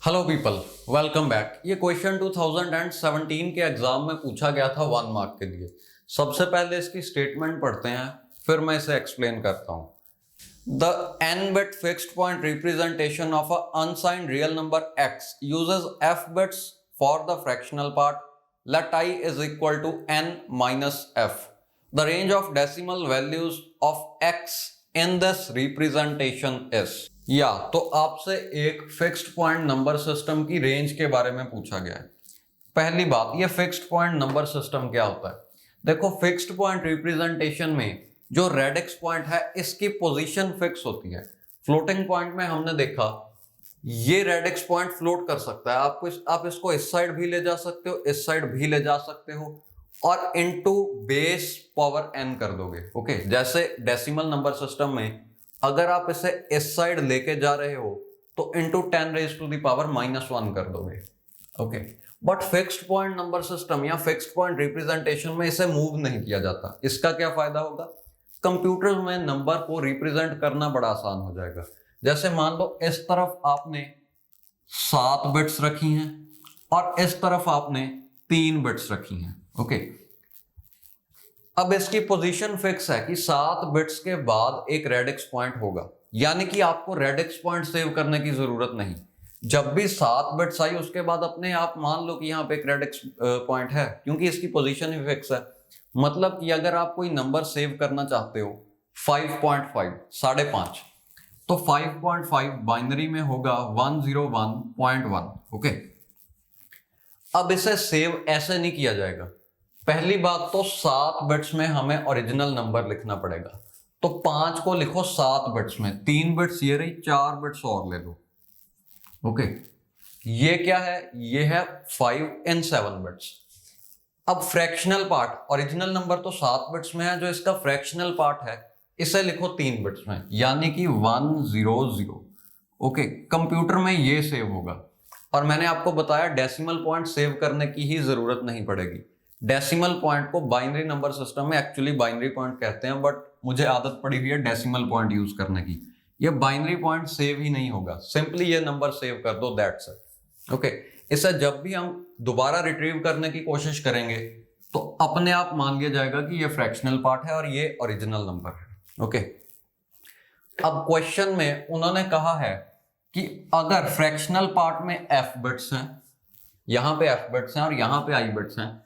Hello people, welcome back. ये question 2017 के exam में पूछा गया था 1 मार्क के लिए। सबसे पहले इसकी स्टेटमेंट पढ़ते हैं, फिर मैं इसे एक्सप्लेन करता हूं। The n bit fixed point representation of a unsigned real number x uses f bits for the fractional part. Let I is equal to n minus f. The range of decimal values of x in this representation is। या तो आपसे एक fixed point number system की range के बारे में पूछा गया है। पहली बात, ये फिक्स्ड पॉइंट नंबर सिस्टम क्या होता है? देखो, फिक्स्ड पॉइंट रिप्रेजेंटेशन में जो रेडिक्स पॉइंट है इसकी पोजीशन फिक्स होती है। फ्लोटिंग पॉइंट में हमने देखा ये रेडिक्स पॉइंट फ्लोट कर सकता है। आप इसको इस साइड भी ले जा सकते हो, इस साइड भी ले जा सकते हो और इनटू बेस पावर n कर दोगे। ओके, जैसे डेसिमल नंबर सिस्टम में अगर आप इसे इस साइड लेके जा रहे हो तो into 10 raise to the power -1 कर दोगे। Okay, but fixed point number system या फिक्स्ड पॉइंट रिप्रेजेंटेशन में इसे मूव नहीं किया जाता। इसका क्या फायदा होगा? कंप्यूटर में नंबर को रिप्रेजेंट करना बड़ा आसान हो जाएगा। जैसे मान लो इस तरफ आपने 7 बिट्स रखी हैं और इस तरफ आपने 3 बिट्स रखी हैं। ओके, अब इसकी पोजीशन फिक्स है कि 7 बिट्स के बाद एक रेडिक्स पॉइंट होगा, यानी कि आपको रेडिक्स पॉइंट सेव करने की जरूरत नहीं। जब भी 7 बिट्स आई उसके बाद अपने आप मान लो कि यहाँ पे एक रेडिक्स पॉइंट है, क्योंकि इसकी पोजीशन ही फिक्स है। मतलब कि अगर आप कोई नंबर सेव करना चाहते हो 5.5 5.5, तो 5.5 बाइनरी में होगा 101.1। ओके, अब इसे सेव ऐसे नहीं किया जाएगा। पहली बात तो 7 बिट्स में हमें ओरिजिनल नंबर लिखना पड़ेगा, तो 5 को लिखो 7 बिट्स में, 3 बिट्स ये रही, 4 बिट्स और ले लो। ओके, ये क्या है? ये है 5 इन 7 बिट्स। अब फ्रैक्शनल पार्ट, ओरिजिनल नंबर तो 7 बिट्स में है, जो इसका फ्रैक्शनल पार्ट है इसे लिखो 3 बिट्स में, यानी कि 100। ओके, कंप्यूटर में ये सेव होगा। और मैंने आपको बताया डेसिमल पॉइंट सेव करने की ही जरूरत नहीं पड़ेगी। डेसिमल पॉइंट को बाइनरी नंबर सिस्टम में एक्चुअली बाइनरी पॉइंट कहते हैं, बट मुझे आदत पड़ी हुई है डेसिमल पॉइंट यूज करने की। ये बाइनरी पॉइंट सेव ही नहीं होगा, सिंपली ये नंबर सेव कर दो, दैट्स इट। ओके, इसे जब भी हम दोबारा रिट्रीव करने की कोशिश करेंगे तो अपने आप मान लिया जाएगा कि ये फ्रैक्शनल पार्ट है और ये ओरिजिनल नंबर है। ओके, अब क्वेश्चन में उन्होंने कहा है कि अगर फ्रैक्शनल पार्ट में f बिट्स हैं, यहां पे f बिट्स हैं और यहां पे i बिट्स हैं,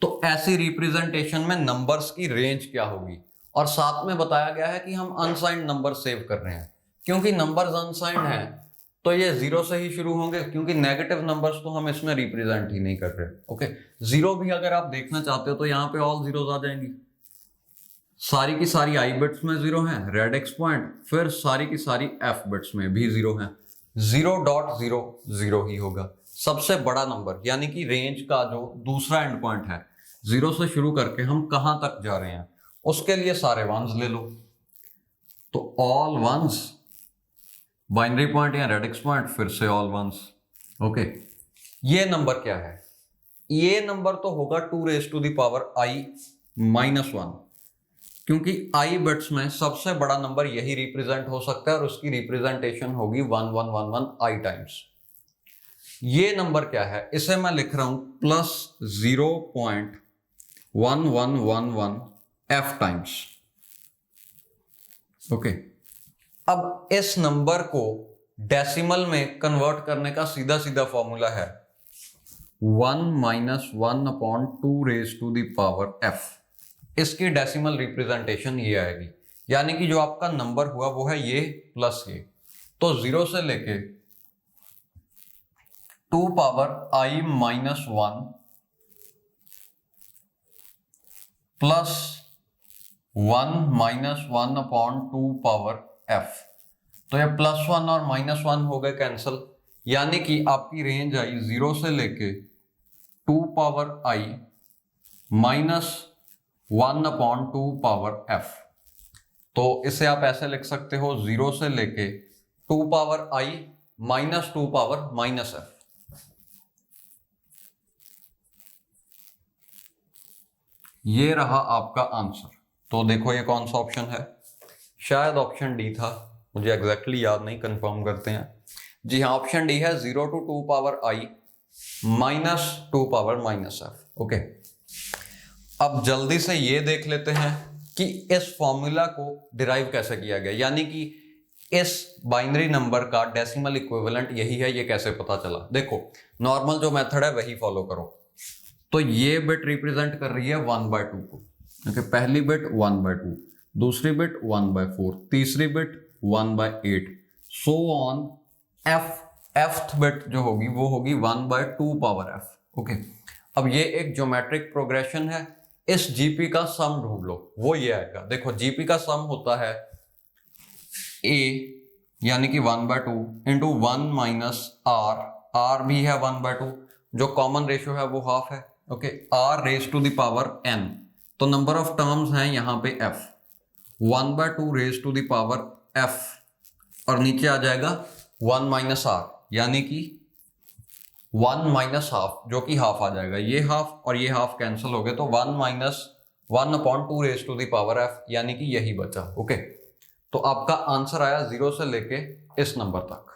तो ऐसी रिप्रेजेंटेशन में नंबर्स की रेंज क्या होगी। और साथ में बताया गया है कि हम अनसाइंड नंबर सेव कर रहे हैं। क्योंकि नंबर्स अनसाइंड हैं तो ये 0 से ही शुरू होंगे, क्योंकि नेगेटिव नंबर्स तो हम इसमें रिप्रेजेंट ही नहीं कर रहे। ओके, 0 भी अगर आप देखना चाहते हो तो यहाँ पे ऑल जीरोस आ जाएंगी। सारी की सारी i बिट्स में 0 हैं, रेडिक्स पॉइंट, फिर सारी की सारी f बिट्स में भी 0 हैं। 0.00 ही होगा सबसे बड़ा नंबर, यानी कि रेंज का जो दूसरा एंड पॉइंट है। 0 से शुरू करके हम कहां तक जा रहे हैं उसके लिए सारे वंस ले लो, तो ऑल वंस, बाइनरी पॉइंट या रेडिक्स पॉइंट, फिर से ऑल वंस। ओके, ये नंबर क्या है? ये नंबर तो होगा 2 raise to the power i-1, क्योंकि i बिट्स में सबसे बड़ा नंबर यही रिप्रेजेंट हो सकता है और उसकी रिप्रेजेंटेशन होगी 1111 i टाइम्स। ये नंबर क्या है? इसे मैं लिख रहा हूं +0.1111 f टाइम्स। ओके, अब इस नंबर को डेसिमल में कन्वर्ट करने का सीधा सीधा फॉर्मूला है 1 - 1/2 raise to the power f। इसकी डेसिमल रिप्रेजेंटेशन ये आएगी, यानी कि जो आपका नंबर हुआ वो है ये प्लस ये, तो 0 से लेके 2 power i-1 plus 1 - 1/2 power f। तो ये +1 और -1 हो गए कैंसल, यानी कि आपकी रेंज आई 0 से लेके 2 power i minus 1/2 power f। तो इसे आप ऐसे लिख सकते हो 0 से लेके 2 power i minus 2 power -f। ये रहा आपका आंसर। तो देखो ये कौन सा ऑप्शन है, शायद ऑप्शन डी था, मुझे एग्जैक्टली याद नहीं, कंफर्म करते हैं। जी हाँ, ऑप्शन डी है 0 to 2 power I minus 2 power minus F. Okay, अब जल्दी से ये देख लेते हैं कि इस फॉर्मूला को डिराइव कैसे किया गया, यानी कि इस बाइनरी नंबर का डेसिमल इक्विवेलेंट यही है, ये कैसे पता चला। देखो, नॉर्मल जो मेथड है वही फॉलो करो। तो ये बिट रिप्रेजेंट कर रही है 1/2 को। ओके, पहली बिट 1/2, दूसरी बिट 1/4, तीसरी बिट 1/8, सो ऑन। एफ्थ बिट जो होगी वो होगी 1/2 पावर एफ। ओके, अब ये एक ज्योमेट्रिक प्रोग्रेशन है। इस जीपी का सम ढूंढ लो, वो ये आएगा। देखो, जीपी का सम होता है ए यानी कि 1/2 इंटू 1 माइनस आर, आर भी है 1/2, जो कॉमन रेशियो है वो हाफ है। Okay, R raise to the power N, तो नंबर ऑफ टर्म्स हैं यहाँ पे F, 1/2 raise to the power F, और नीचे आ जाएगा 1 माइनस आर, यानी कि 1 माइनस हाफ, जो कि हाफ आ जाएगा। ये हाफ और ये हाफ कैंसिल हो गए, तो 1 minus 1/2 raise to the power F, यानी कि यही बचा। ओके, तो आपका आंसर आया 0 से लेके इस नंबर तक।